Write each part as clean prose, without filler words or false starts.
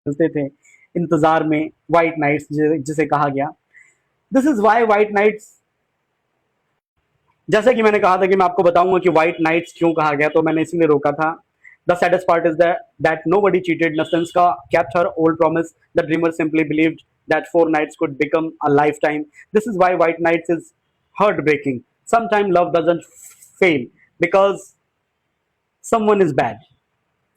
चलते थे इंतजार में, व्हाइट नाइट्स जिसे कहा गया। This is why white knights, जैसे कि मैंने कहा था कि मैं आपको बताऊंगा कि व्हाइट नाइट्स क्यों कहा गया, तो मैंने इसीलिए रोका था। The saddest part is that nobody cheated. Nastenska kept her old promise. The dreamer simply believed that 4 nights could become a lifetime. This is why White Nights is heartbreaking. Sometimes love doesn't fail because someone is bad.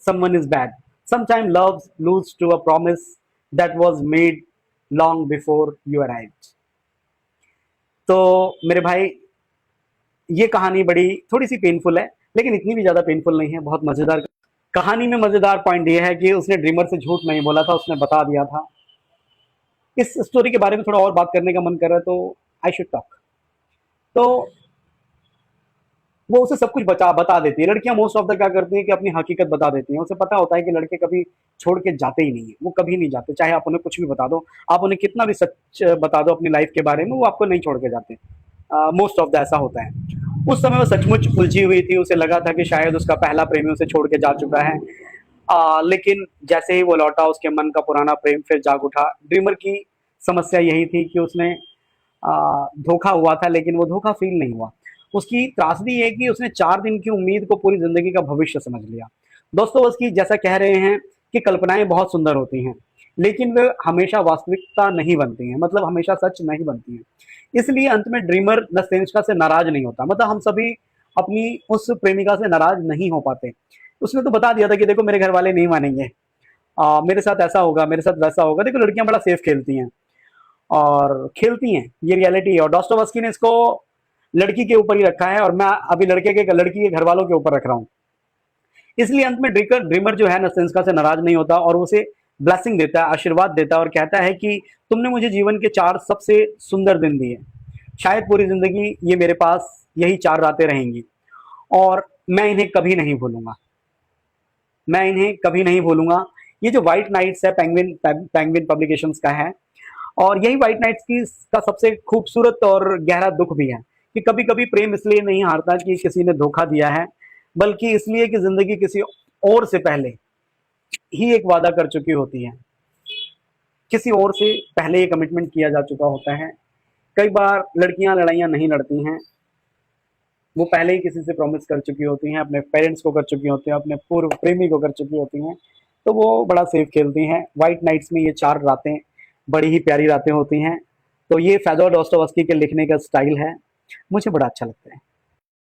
Someone is bad. Sometimes love loses to a promise that was made long before you arrived. तो मेरे भाई, ये कहानी बड़ी थोड़ी सी painful है, लेकिन इतनी भी ज़्यादा पेनफुल नहीं है, बहुत मज़ेदार कहानी में। मज़ेदार पॉइंट ये है कि उसने ड्रीमर से झूठ नहीं बोला था, उसने बता दिया था। इस स्टोरी के बारे में थोड़ा और बात करने का मन कर रहा है, तो आई शुड टॉक। तो वो उसे सब कुछ बता देती है। लड़कियां मोस्ट ऑफ द क्या करती हैं कि अपनी हकीकत बता देती हैं। उसे पता होता है कि लड़के कभी छोड़ के जाते ही नहीं है, वो कभी नहीं जाते, चाहे आप उन्हें कुछ भी बता दो, आप उन्हें कितना भी सच बता दो अपनी लाइफ के बारे में, वो आपको नहीं छोड़ के जाते। मोस्ट ऑफ द ऐसा होता है। उस समय वो सचमुच उलझी हुई थी, उसे लगा था कि शायद उसका पहला प्रेमी उसे छोड़ के जा चुका है। लेकिन जैसे ही वो लौटा, उसके मन का पुराना प्रेम फिर जाग उठा। ड्रीमर की समस्या यही थी कि उसने धोखा हुआ था, लेकिन वो धोखा फील नहीं हुआ। उसकी त्रासदी ये कि उसने 4 दिन की उम्मीद को पूरी जिंदगी का भविष्य समझ लिया। दोस्तों, उसकी जैसा कह रहे हैं कि कल्पनाएं बहुत सुंदर होती हैं, लेकिन वे हमेशा वास्तविकता नहीं बनती हैं, मतलब हमेशा सच नहीं बनती हैं। इसलिए अंत में ड्रीमर नस्तेंस्का से नाराज नहीं होता। मतलब हम सभी अपनी उस प्रेमिका से नाराज नहीं हो पाते। उसने तो बता दिया था कि देखो मेरे घर वाले नहीं मानेंगे, मेरे साथ ऐसा होगा, मेरे साथ वैसा होगा। देखो लड़कियां बड़ा सेफ खेलती हैं और खेलती हैं, ये रियलिटी है। और डॉस्टोवस्की ने इसको लड़की के ऊपर ही रखा है, और मैं अभी लड़की के घर वालों के ऊपर रख रहा हूँ। इसलिए अंत में ड्रीमर जो है नस्तेंस्का से नाराज नहीं होता और उसे ब्लेसिंग देता है, आशीर्वाद देता है, और कहता है कि तुमने मुझे जीवन के 4 सबसे सुंदर दिन दिए। शायद पूरी जिंदगी ये मेरे पास यही 4 रातें रहेंगी, और मैं इन्हें कभी नहीं भूलूंगा। मैं इन्हें कभी नहीं भूलूंगा। ये जो व्हाइट नाइट्स है, पेंगुइन पब्लिकेशंस का है, और यही व्हाइट नाइट्स की का सबसे खूबसूरत और गहरा दुख भी है कि कभी कभी प्रेम इसलिए नहीं हारता कि किसी ने धोखा दिया है, बल्कि इसलिए कि जिंदगी किसी और से पहले ही एक वादा कर चुकी होती है। किसी और से पहले ये कमिटमेंट किया जा चुका होता है। कई बार लड़कियां लड़ाइयां नहीं लड़ती हैं, वो पहले ही किसी से प्रॉमिस कर चुकी होती हैं, अपने पेरेंट्स को कर चुकी होती हैं, अपने पूर्व प्रेमी को कर चुकी होती हैं, तो वो बड़ा सेफ खेलती हैं। व्हाइट नाइट्स में ये 4 रातें बड़ी ही प्यारी रातें होती हैं। तो ये फेदोर डॉस्टोवस्की के लिखने का स्टाइल है, मुझे बड़ा अच्छा लगता है।